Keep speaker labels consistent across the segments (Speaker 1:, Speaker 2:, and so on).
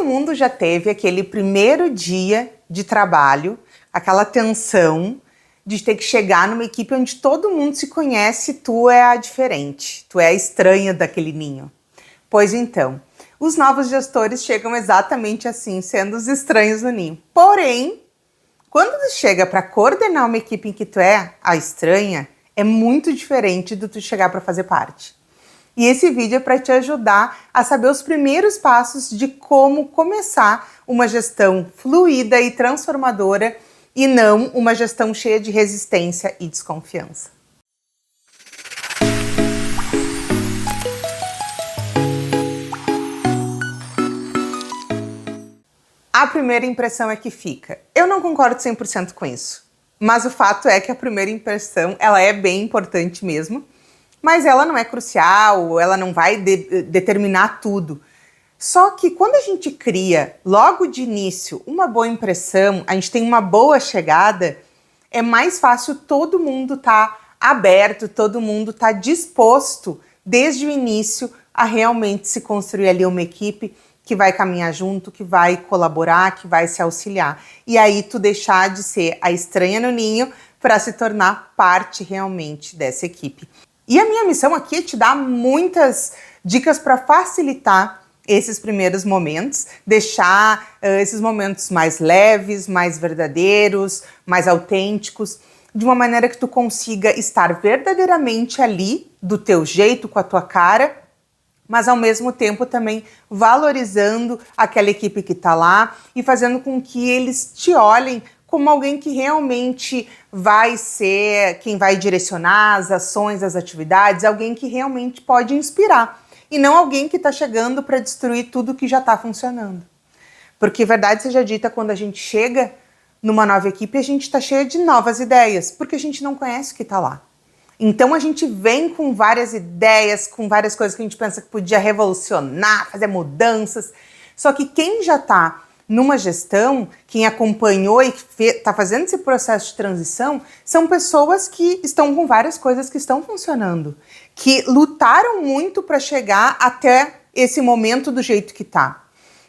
Speaker 1: Todo mundo já teve aquele primeiro dia de trabalho, aquela tensão de ter que chegar numa equipe onde todo mundo se conhece e tu é a diferente, tu é a estranha daquele ninho. Pois então, os novos gestores chegam exatamente assim, sendo os estranhos no ninho. Porém, quando tu chega para coordenar uma equipe em que tu é a estranha, é muito diferente do tu chegar para fazer parte. E esse vídeo é para te ajudar a saber os primeiros passos de como começar uma gestão fluida e transformadora e não uma gestão cheia de resistência e desconfiança. A primeira impressão é que fica. Eu não concordo 100% com isso, mas o fato é que a primeira impressão ela é bem importante mesmo, mas ela não é crucial, ela não vai determinar tudo. Só que quando a gente cria logo de início uma boa impressão, a gente tem uma boa chegada, é mais fácil todo mundo tá aberto, todo mundo tá disposto desde o início a realmente se construir ali uma equipe que vai caminhar junto, que vai colaborar, que vai se auxiliar. E aí tu deixar de ser a estranha no ninho para se tornar parte realmente dessa equipe. E a minha missão aqui é te dar muitas dicas para facilitar esses primeiros momentos, deixar esses momentos mais leves, mais verdadeiros, mais autênticos, de uma maneira que tu consiga estar verdadeiramente ali, do teu jeito, com a tua cara, mas ao mesmo tempo também valorizando aquela equipe que está lá e fazendo com que eles te olhem como alguém que realmente vai ser quem vai direcionar as ações, as atividades, alguém que realmente pode inspirar e não alguém que está chegando para destruir tudo que já está funcionando. Porque verdade seja dita, quando a gente chega numa nova equipe, a gente está cheia de novas ideias, porque a gente não conhece o que está lá. Então a gente vem com várias ideias, com várias coisas que a gente pensa que podia revolucionar, fazer mudanças. Só que quem já está numa gestão, quem acompanhou e está fazendo esse processo de transição, são pessoas que estão com várias coisas que estão funcionando, que lutaram muito para chegar até esse momento do jeito que está.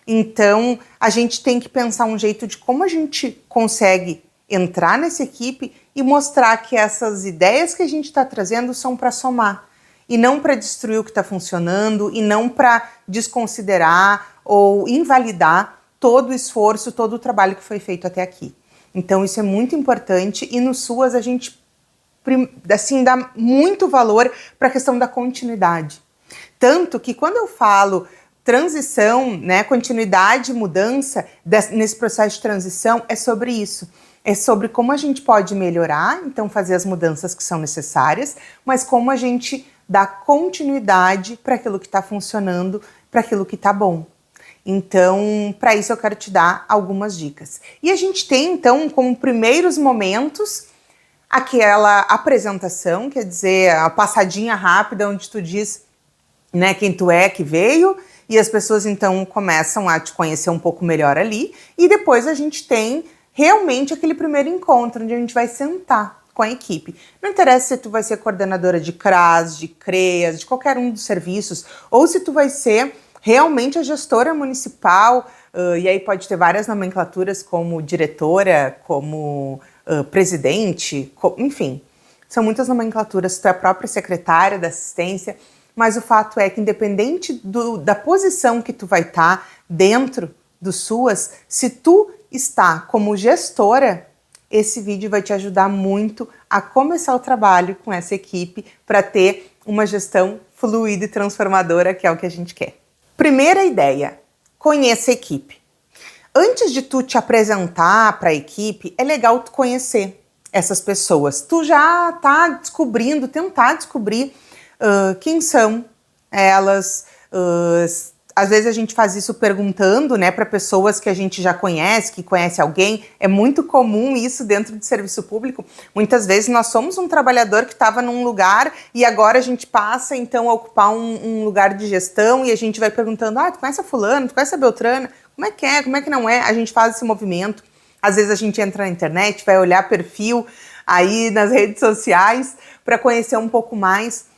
Speaker 1: Então a gente tem que pensar um jeito de como a gente consegue entrar nessa equipe e mostrar que essas ideias que a gente está trazendo são para somar e não para destruir o que está funcionando e não para desconsiderar ou invalidar todo o esforço, todo o trabalho que foi feito até aqui. Então isso é muito importante e no SUAS a gente assim, dá muito valor para a questão da continuidade. Tanto que quando eu falo transição, né, continuidade, mudança, nesse processo de transição, é sobre isso. É sobre como a gente pode melhorar, então fazer as mudanças que são necessárias, mas como a gente dá continuidade para aquilo que está funcionando, para aquilo que está bom. Então, para isso eu quero te dar algumas dicas. E a gente tem, então, como primeiros momentos, aquela apresentação, quer dizer, a passadinha rápida onde tu diz, né, quem tu é, que veio, e as pessoas então começam a te conhecer um pouco melhor ali, e depois a gente tem realmente aquele primeiro encontro, onde a gente vai sentar com a equipe. Não interessa se tu vai ser coordenadora de CRAS, de CREAS, de qualquer um dos serviços, ou se tu vai ser realmente a gestora municipal, e aí pode ter várias nomenclaturas como diretora, como presidente, enfim. São muitas nomenclaturas, tu é a própria secretária da assistência, mas o fato é que independente da posição que tu vai estar dentro do SUAS, se tu está como gestora, esse vídeo vai te ajudar muito a começar o trabalho com essa equipe para ter uma gestão fluida e transformadora, que é o que a gente quer. Primeira ideia, conheça a equipe. Antes de tu te apresentar para a equipe, é legal tu conhecer essas pessoas. Tu já tá descobrindo, tentar descobrir quem são elas. Às vezes a gente faz isso perguntando, né, para pessoas que a gente já conhece, que conhece alguém. É muito comum isso dentro do serviço público. Muitas vezes nós somos um trabalhador que estava num lugar e agora a gente passa então a ocupar um lugar de gestão e a gente vai perguntando, tu conhece a fulana, tu conhece a beltrana, como é que não é? A gente faz esse movimento. Às vezes a gente entra na internet, vai olhar perfil aí nas redes sociais para conhecer um pouco mais.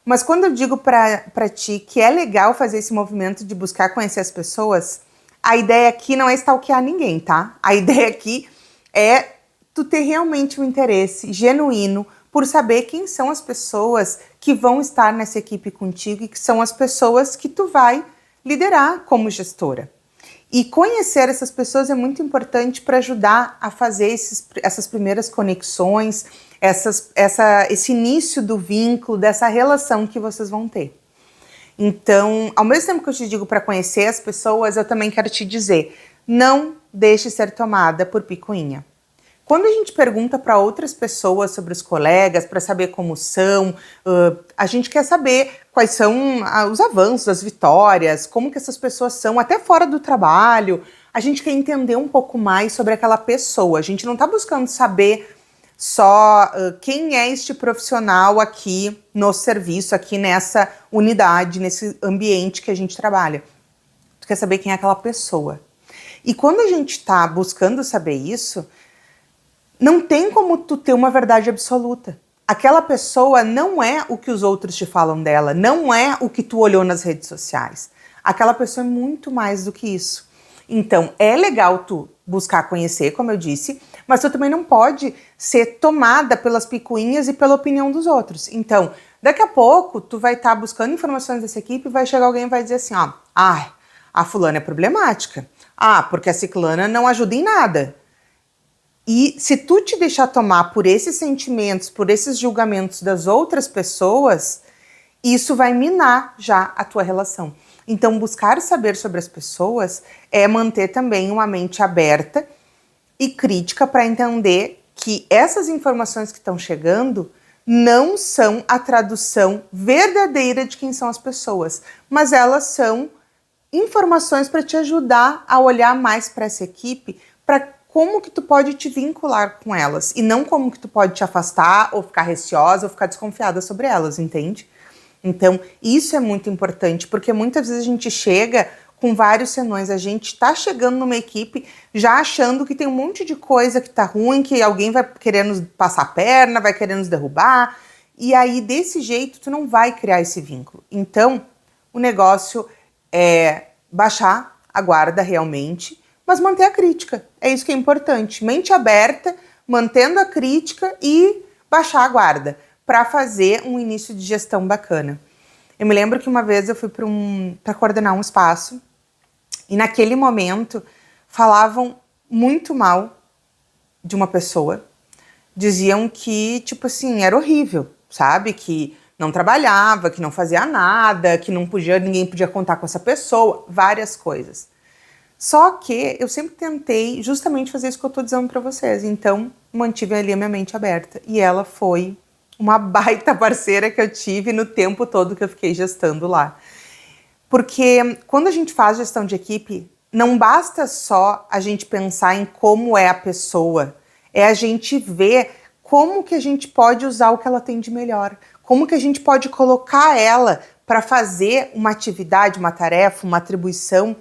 Speaker 1: Mas quando eu digo para ti que é legal fazer esse movimento de buscar conhecer as pessoas, A ideia aqui não é stalkear ninguém, tá? A ideia aqui é tu ter realmente um interesse genuíno por saber quem são as pessoas que vão estar nessa equipe contigo e que são as pessoas que tu vai liderar como gestora. E conhecer essas pessoas é muito importante para ajudar a fazer essas primeiras conexões, esse início do vínculo, dessa relação que vocês vão ter. Então, ao mesmo tempo que eu te digo para conhecer as pessoas, eu também quero te dizer, não deixe ser tomada por picuinha. Quando a gente pergunta para outras pessoas sobre os colegas, para saber como são, a gente quer saber quais são os avanços, as vitórias, como que essas pessoas são, até fora do trabalho. A gente quer entender um pouco mais sobre aquela pessoa. A gente não está buscando saber só quem é este profissional aqui no serviço, aqui nessa unidade, nesse ambiente que a gente trabalha. Tu quer saber quem é aquela pessoa. E quando a gente está buscando saber isso, não tem como tu ter uma verdade absoluta. Aquela pessoa não é o que os outros te falam dela, não é o que tu olhou nas redes sociais. Aquela pessoa é muito mais do que isso. Então, é legal tu buscar conhecer, como eu disse, mas tu também não pode ser tomada pelas picuinhas e pela opinião dos outros. Então, daqui a pouco, tu vai estar buscando informações dessa equipe e vai chegar alguém e vai dizer assim, ó, a fulana é problemática. Porque a ciclana não ajuda em nada. E se tu te deixar tomar por esses sentimentos, por esses julgamentos das outras pessoas, isso vai minar já a tua relação. Então, buscar saber sobre as pessoas é manter também uma mente aberta e crítica para entender que essas informações que estão chegando não são a tradução verdadeira de quem são as pessoas, mas elas são informações para te ajudar a olhar mais para essa equipe, para como que tu pode te vincular com elas e não como que tu pode te afastar ou ficar receosa ou ficar desconfiada sobre elas, entende? Então, isso é muito importante, porque muitas vezes a gente chega com vários senões, a gente tá chegando numa equipe já achando que tem um monte de coisa que tá ruim, que alguém vai querer nos passar a perna, vai querer nos derrubar, e aí desse jeito tu não vai criar esse vínculo. Então, o negócio é baixar a guarda realmente, mas manter a crítica. É isso que é importante. Mente aberta, mantendo a crítica e baixar a guarda para fazer um início de gestão bacana. Eu me lembro que uma vez eu fui para coordenar um espaço e naquele momento falavam muito mal de uma pessoa. Diziam que, tipo assim, era horrível, sabe? Que não trabalhava, que não fazia nada, que ninguém podia contar com essa pessoa, várias coisas. Só que eu sempre tentei justamente fazer isso que eu tô dizendo pra vocês. Então, mantive ali a minha mente aberta. E ela foi uma baita parceira que eu tive no tempo todo que eu fiquei gestando lá. Porque quando a gente faz gestão de equipe, não basta só a gente pensar em como é a pessoa. É a gente ver como que a gente pode usar o que ela tem de melhor. Como que a gente pode colocar ela para fazer uma atividade, uma tarefa, uma atribuição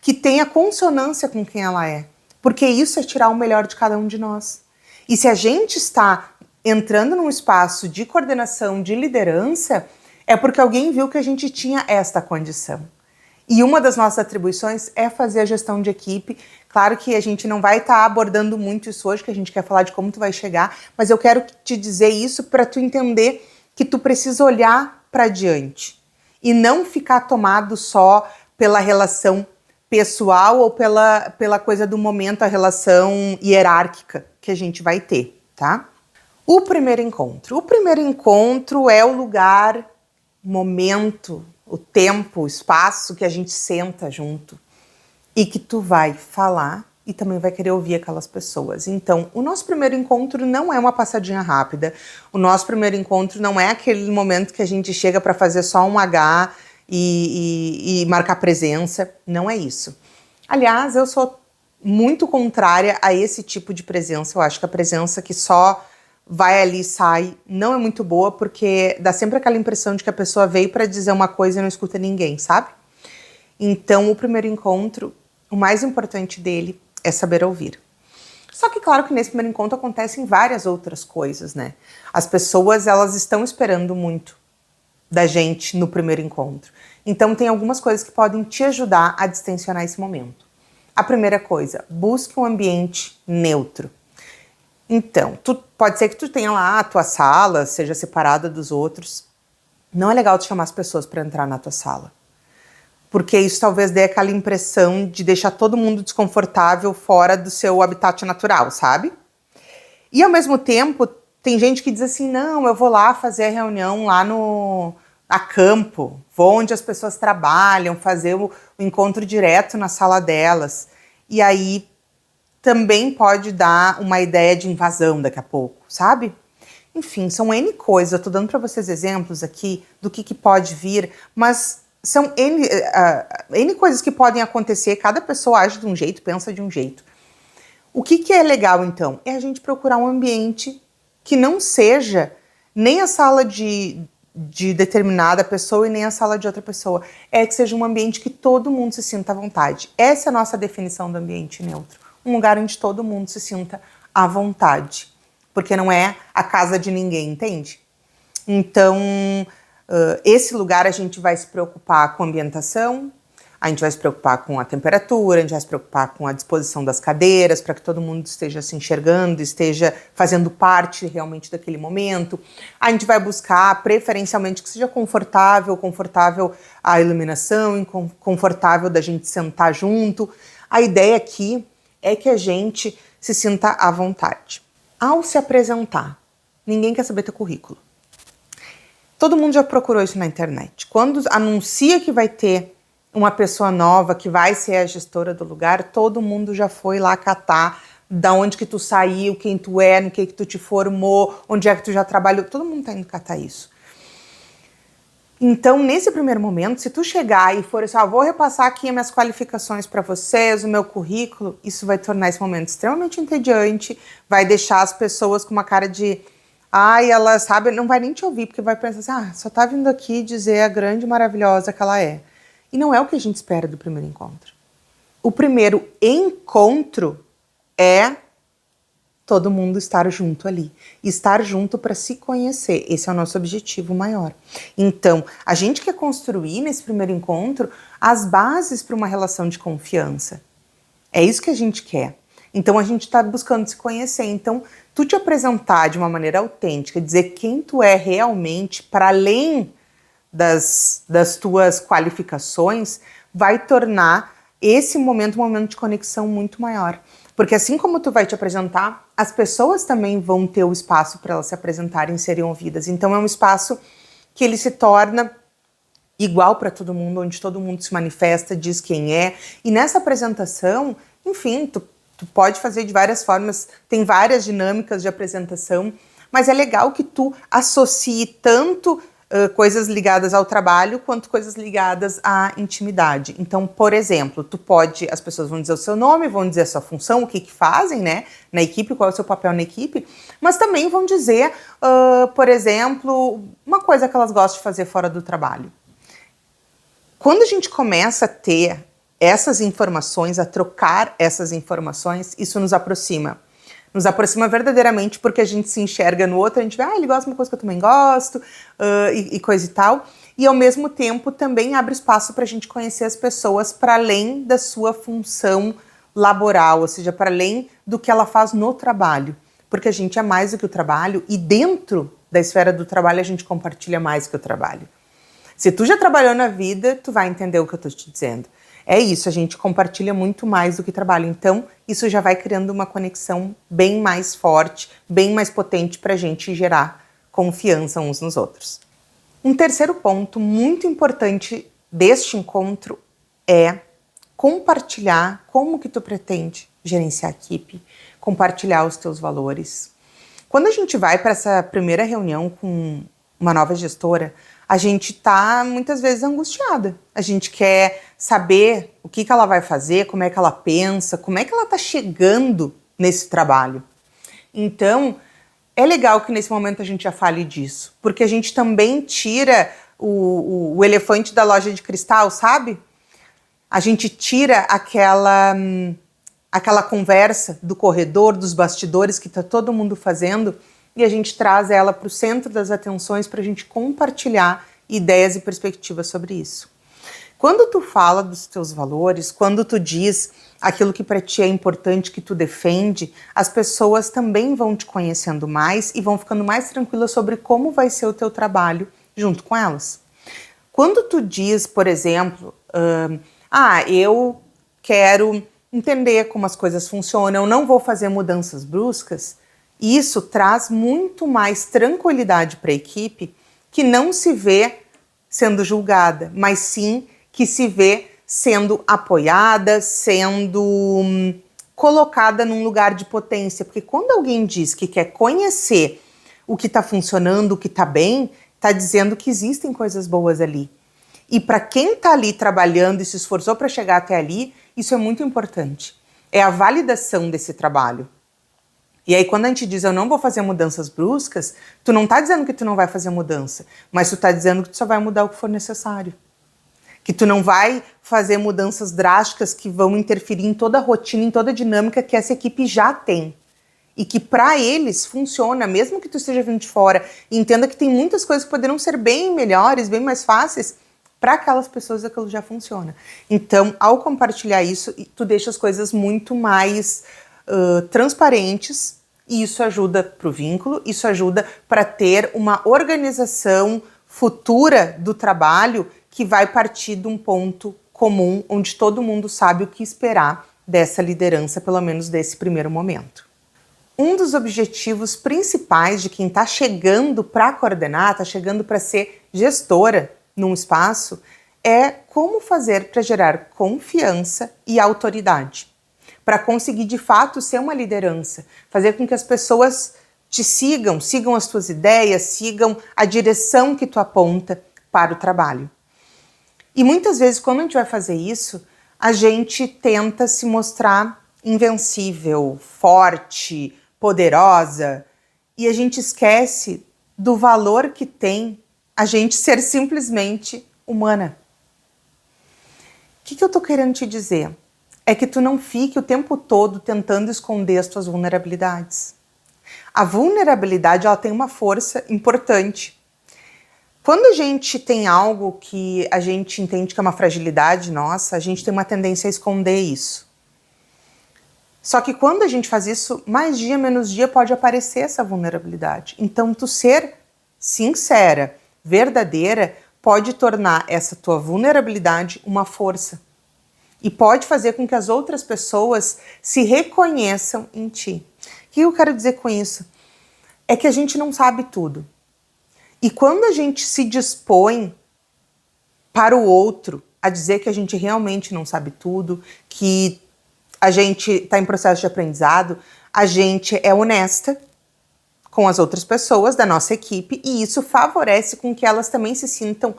Speaker 1: que tenha consonância com quem ela é. Porque isso é tirar o melhor de cada um de nós. E se a gente está entrando num espaço de coordenação, de liderança, é porque alguém viu que a gente tinha esta condição. E uma das nossas atribuições é fazer a gestão de equipe. Claro que a gente não vai estar abordando muito isso hoje, que a gente quer falar de como tu vai chegar, mas eu quero te dizer isso para tu entender que tu precisa olhar para diante e não ficar tomado só pela relação pessoal ou pela coisa do momento, a relação hierárquica que a gente vai ter, tá? O primeiro encontro. O primeiro encontro é o lugar, momento, o tempo, o espaço que a gente senta junto e que tu vai falar e também vai querer ouvir aquelas pessoas. Então, o nosso primeiro encontro não é uma passadinha rápida. O nosso primeiro encontro não é aquele momento que a gente chega para fazer só um H e marcar presença. Não é isso. Aliás, eu sou muito contrária a esse tipo de presença. Eu acho que a presença que só vai ali e sai não é muito boa, porque dá sempre aquela impressão de que a pessoa veio para dizer uma coisa e não escuta ninguém, sabe? Então, o primeiro encontro, o mais importante dele é saber ouvir. Só que claro que nesse primeiro encontro acontecem várias outras coisas, né? As pessoas, elas estão esperando muito da gente no primeiro encontro. Então tem algumas coisas que podem te ajudar a distensionar esse momento. A primeira coisa, busque um ambiente neutro. Então, pode ser que tu tenha lá a tua sala, seja separada dos outros. Não é legal tu chamar as pessoas para entrar na tua sala. Porque isso talvez dê aquela impressão de deixar todo mundo desconfortável fora do seu habitat natural, sabe? E ao mesmo tempo, tem gente que diz assim, não, eu vou lá fazer a reunião lá a campo, vou onde as pessoas trabalham, fazer o encontro direto na sala delas. E aí também pode dar uma ideia de invasão daqui a pouco, sabe? Enfim, são N coisas, eu tô dando para vocês exemplos aqui do que pode vir, mas são N coisas que podem acontecer, cada pessoa age de um jeito, pensa de um jeito. O que é legal, então? É a gente procurar um ambiente que não seja nem a sala de determinada pessoa e nem a sala de outra pessoa. É que seja um ambiente que todo mundo se sinta à vontade. Essa é a nossa definição do ambiente neutro. Um lugar onde todo mundo se sinta à vontade. Porque não é a casa de ninguém, entende? Então, esse lugar a gente vai se preocupar com a ambientação, a gente vai se preocupar com a temperatura, a gente vai se preocupar com a disposição das cadeiras, para que todo mundo esteja se enxergando, esteja fazendo parte realmente daquele momento. A gente vai buscar, preferencialmente, que seja confortável a iluminação, confortável da gente sentar junto. A ideia aqui é que a gente se sinta à vontade. Ao se apresentar, ninguém quer saber teu currículo. Todo mundo já procurou isso na internet. Quando anuncia que vai ter uma pessoa nova que vai ser a gestora do lugar, todo mundo já foi lá catar da onde que tu saiu, quem tu é, no que tu te formou, onde é que tu já trabalhou, todo mundo tá indo catar isso. Então, nesse primeiro momento, se tu chegar e for assim, vou repassar aqui as minhas qualificações para vocês, o meu currículo, isso vai tornar esse momento extremamente entediante, vai deixar as pessoas com uma cara de ela sabe, não vai nem te ouvir, porque vai pensar assim, só tá vindo aqui dizer a grande maravilhosa que ela é. E não é o que a gente espera do primeiro encontro. O primeiro encontro é todo mundo estar junto ali. Estar junto para se conhecer. Esse é o nosso objetivo maior. Então, a gente quer construir nesse primeiro encontro as bases para uma relação de confiança. É isso que a gente quer. Então, a gente está buscando se conhecer. Então, tu te apresentar de uma maneira autêntica, dizer quem tu é realmente, para além das tuas qualificações, vai tornar esse momento um momento de conexão muito maior. Porque assim como tu vai te apresentar, as pessoas também vão ter o espaço para elas se apresentarem e serem ouvidas. Então é um espaço que ele se torna igual para todo mundo, onde todo mundo se manifesta, diz quem é. E nessa apresentação, enfim, tu pode fazer de várias formas, tem várias dinâmicas de apresentação, mas é legal que tu associe tanto coisas ligadas ao trabalho quanto coisas ligadas à intimidade. Então, por exemplo, as pessoas vão dizer o seu nome, vão dizer a sua função, o que fazem, né, na equipe, qual é o seu papel na equipe, mas também vão dizer, por exemplo, uma coisa que elas gostam de fazer fora do trabalho. Quando a gente começa a ter essas informações, a trocar essas informações, isso nos aproxima. Nos aproxima verdadeiramente porque a gente se enxerga no outro, a gente vê, ele gosta de uma coisa que eu também gosto, e coisa e tal. E ao mesmo tempo também abre espaço para a gente conhecer as pessoas para além da sua função laboral, ou seja, para além do que ela faz no trabalho. Porque a gente é mais do que o trabalho e dentro da esfera do trabalho a gente compartilha mais que o trabalho. Se tu já trabalhou na vida, tu vai entender o que eu estou te dizendo. É isso, a gente compartilha muito mais do que trabalho. Então, isso já vai criando uma conexão bem mais forte, bem mais potente para a gente gerar confiança uns nos outros. Um terceiro ponto muito importante deste encontro é compartilhar como que tu pretende gerenciar a equipe, compartilhar os teus valores. Quando a gente vai para essa primeira reunião com uma nova gestora, a gente tá muitas vezes angustiada. A gente quer saber o que ela vai fazer, como é que ela pensa, como é que ela tá chegando nesse trabalho. Então, é legal que nesse momento a gente já fale disso, porque a gente também tira o elefante da loja de cristal, sabe? A gente tira aquela conversa do corredor, dos bastidores que tá todo mundo fazendo, e a gente traz ela para o centro das atenções para a gente compartilhar ideias e perspectivas sobre isso. Quando tu fala dos teus valores, quando tu diz aquilo que para ti é importante, que tu defende, as pessoas também vão te conhecendo mais e vão ficando mais tranquilas sobre como vai ser o teu trabalho junto com elas. Quando tu diz, por exemplo, eu quero entender como as coisas funcionam, eu não vou fazer mudanças bruscas, isso traz muito mais tranquilidade para a equipe, que não se vê sendo julgada, mas sim que se vê sendo apoiada, sendo colocada num lugar de potência. Porque quando alguém diz que quer conhecer o que está funcionando, o que está bem, está dizendo que existem coisas boas ali. E para quem está ali trabalhando e se esforçou para chegar até ali, isso é muito importante. É a validação desse trabalho. E aí quando a gente diz eu não vou fazer mudanças bruscas, tu não está dizendo que tu não vai fazer mudança, mas tu está dizendo que tu só vai mudar o que for necessário. Que tu não vai fazer mudanças drásticas que vão interferir em toda a rotina, em toda a dinâmica que essa equipe já tem. E que para eles funciona, mesmo que tu esteja vindo de fora, e entenda que tem muitas coisas que poderiam ser bem melhores, bem mais fáceis, para aquelas pessoas aquilo já funciona. Então, ao compartilhar isso, tu deixa as coisas muito mais transparentes, e isso ajuda para o vínculo, isso ajuda para ter uma organização futura do trabalho que vai partir de um ponto comum, onde todo mundo sabe o que esperar dessa liderança, pelo menos desse primeiro momento. Um dos objetivos principais de quem está chegando para coordenar, está chegando para ser gestora num espaço, é como fazer para gerar confiança e autoridade. Para conseguir de fato ser uma liderança, fazer com que as pessoas te sigam as tuas ideias, sigam a direção que tu aponta para o trabalho. E muitas vezes, quando a gente vai fazer isso, a gente tenta se mostrar invencível, forte, poderosa, e a gente esquece do valor que tem a gente ser simplesmente humana. O que eu tô querendo te dizer? É que tu não fique o tempo todo tentando esconder as tuas vulnerabilidades. A vulnerabilidade, ela tem uma força importante. Quando a gente tem algo que a gente entende que é uma fragilidade nossa, a gente tem uma tendência a esconder isso. Só que quando a gente faz isso, mais dia, menos dia, pode aparecer essa vulnerabilidade. Então, tu ser sincera, verdadeira, pode tornar essa tua vulnerabilidade uma força. E pode fazer com que as outras pessoas se reconheçam em ti. O que eu quero dizer com isso? É que a gente não sabe tudo. E quando a gente se dispõe para o outro a dizer que a gente realmente não sabe tudo, que a gente está em processo de aprendizado, a gente é honesta com as outras pessoas da nossa equipe e isso favorece com que elas também se sintam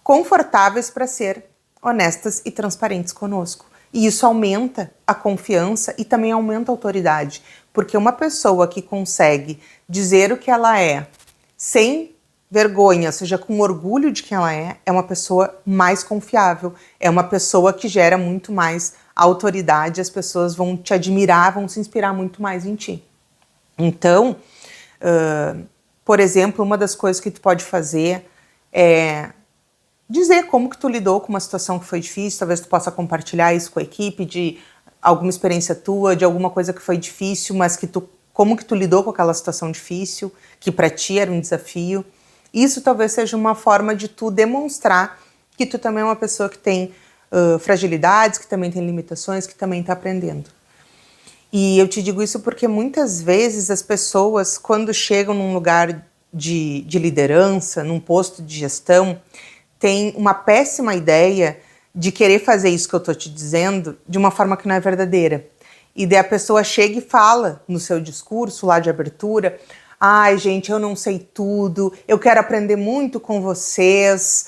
Speaker 1: confortáveis para ser honestas e transparentes conosco. E isso aumenta a confiança e também aumenta a autoridade, porque uma pessoa que consegue dizer o que ela é sem vergonha, ou seja, com orgulho de quem ela é uma pessoa mais confiável, é uma pessoa que gera muito mais autoridade, as pessoas vão te admirar, vão se inspirar muito mais em ti. Então, por exemplo, uma das coisas que tu pode fazer é dizer como que tu lidou com uma situação que foi difícil, talvez tu possa compartilhar isso com a equipe, de alguma experiência tua, de alguma coisa que foi difícil, mas como que tu lidou com aquela situação difícil, que para ti era um desafio. Isso talvez seja uma forma de tu demonstrar que tu também é uma pessoa que tem fragilidades, que também tem limitações, que também está aprendendo. E eu te digo isso porque muitas vezes as pessoas, quando chegam num lugar de liderança, num posto de gestão, têm uma péssima ideia de querer fazer isso que eu estou te dizendo de uma forma que não é verdadeira. E daí a pessoa chega e fala no seu discurso lá de abertura: ai, gente, eu não sei tudo, eu quero aprender muito com vocês,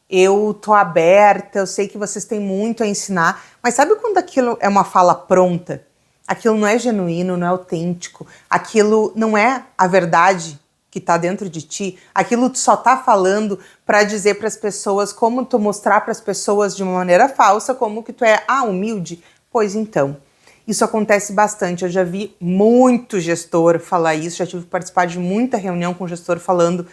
Speaker 1: eu tô aberta, eu sei que vocês têm muito a ensinar. Mas sabe quando aquilo é uma fala pronta? Aquilo não é genuíno, não é autêntico, aquilo não é a verdade que está dentro de ti, aquilo tu só tá falando para dizer para as pessoas, como tu mostrar para as pessoas de uma maneira falsa, como que tu é humilde. Pois então, isso acontece bastante. Eu já vi muito gestor falar isso, já tive que participar de muita reunião com gestor falando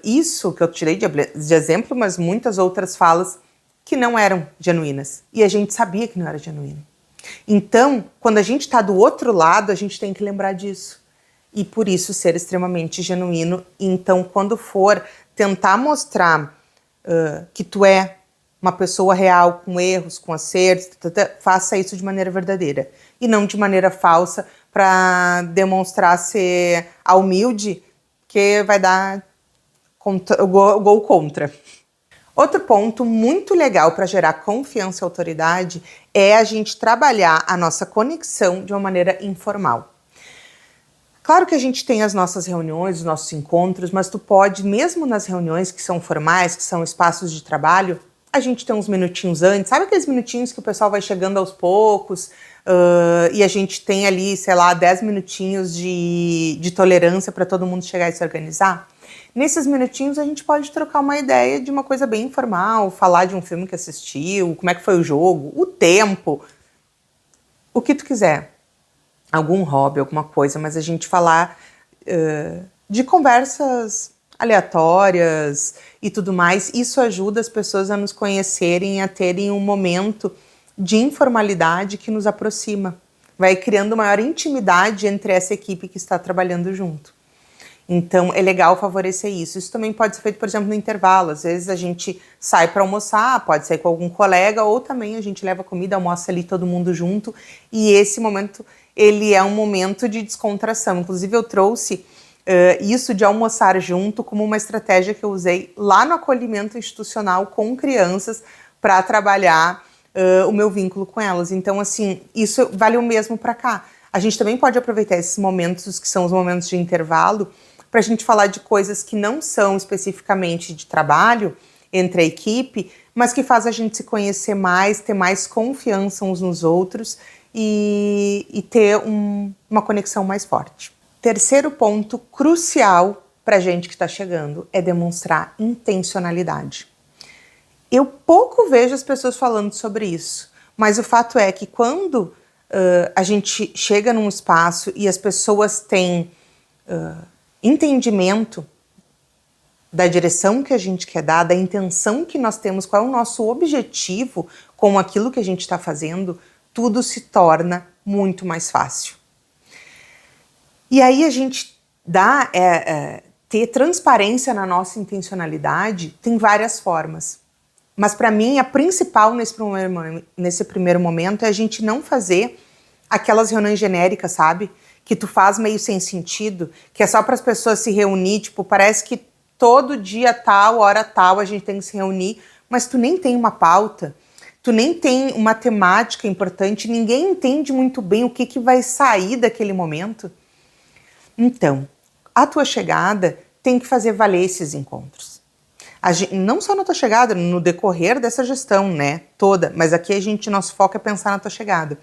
Speaker 1: Isso que eu tirei de exemplo, mas muitas outras falas que não eram genuínas. E a gente sabia que não era genuíno. Então, quando a gente está do outro lado, a gente tem que lembrar disso. E por isso ser extremamente genuíno. Então, quando for tentar mostrar que tu é uma pessoa real, com erros, com acertos, faça isso de maneira verdadeira. E não de maneira falsa para demonstrar ser a humilde, que vai dar o gol contra. Outro ponto muito legal para gerar confiança e autoridade é a gente trabalhar a nossa conexão de uma maneira informal. Claro que a gente tem as nossas reuniões, os nossos encontros, mas tu pode, mesmo nas reuniões que são formais, que são espaços de trabalho, a gente tem uns minutinhos antes, sabe aqueles minutinhos que o pessoal vai chegando aos poucos e a gente tem ali, sei lá, 10 minutinhos de tolerância para todo mundo chegar e se organizar? Nesses minutinhos a gente pode trocar uma ideia de uma coisa bem informal, falar de um filme que assistiu, como é que foi o jogo, o tempo, o que tu quiser. Algum hobby, alguma coisa, mas a gente falar de conversas aleatórias e tudo mais, isso ajuda as pessoas a nos conhecerem, a terem um momento de informalidade que nos aproxima. Vai criando maior intimidade entre essa equipe que está trabalhando junto. Então, é legal favorecer isso. Isso também pode ser feito, por exemplo, no intervalo. Às vezes a gente sai para almoçar, pode sair com algum colega, ou também a gente leva comida, almoça ali todo mundo junto. E esse momento, ele é um momento de descontração. Inclusive, eu trouxe isso de almoçar junto como uma estratégia que eu usei lá no acolhimento institucional com crianças para trabalhar o meu vínculo com elas. Então, assim, isso vale o mesmo para cá. A gente também pode aproveitar esses momentos, que são os momentos de intervalo, para a gente falar de coisas que não são especificamente de trabalho entre a equipe, mas que faz a gente se conhecer mais, ter mais confiança uns nos outros e ter uma conexão mais forte. Terceiro ponto crucial para a gente que está chegando é demonstrar intencionalidade. Eu pouco vejo as pessoas falando sobre isso, mas o fato é que quando a gente chega num espaço e as pessoas têm entendimento da direção que a gente quer dar, da intenção que nós temos, qual é o nosso objetivo com aquilo que a gente está fazendo, tudo se torna muito mais fácil. E aí a gente ter transparência na nossa intencionalidade tem várias formas. Mas para mim a principal nesse primeiro momento é a gente não fazer aquelas reuniões genéricas, sabe? Que tu faz meio sem sentido, que é só para as pessoas se reunir, tipo, parece que todo dia tal, hora tal, a gente tem que se reunir, mas tu nem tem uma pauta, tu nem tem uma temática importante, ninguém entende muito bem o que vai sair daquele momento. Então, a tua chegada tem que fazer valer esses encontros. Não só na tua chegada, no decorrer dessa gestão, né, toda, mas aqui nosso foco é pensar na tua chegada.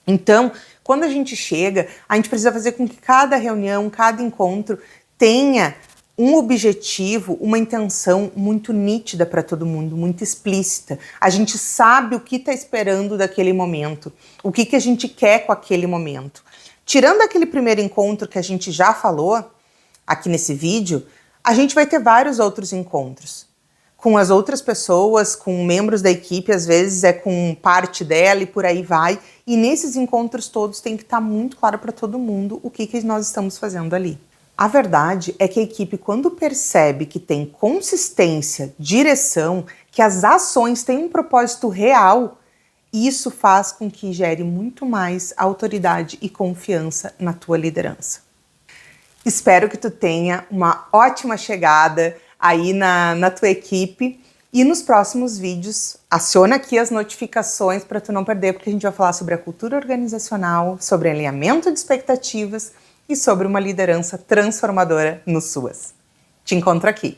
Speaker 1: Então, quando a gente chega, a gente precisa fazer com que cada reunião, cada encontro tenha um objetivo, uma intenção muito nítida para todo mundo, muito explícita. A gente sabe o que está esperando daquele momento, o que a gente quer com aquele momento. Tirando aquele primeiro encontro que a gente já falou aqui nesse vídeo, a gente vai ter vários outros encontros com as outras pessoas, com membros da equipe, às vezes é com parte dela e por aí vai. E nesses encontros todos tem que estar muito claro para todo mundo o que nós estamos fazendo ali. A verdade é que a equipe, quando percebe que tem consistência, direção, que as ações têm um propósito real, isso faz com que gere muito mais autoridade e confiança na tua liderança. Espero que tu tenha uma ótima chegada aí na tua equipe e nos próximos vídeos aciona aqui as notificações para tu não perder, porque a gente vai falar sobre a cultura organizacional, sobre alinhamento de expectativas e sobre uma liderança transformadora no SUAS. Te encontro aqui.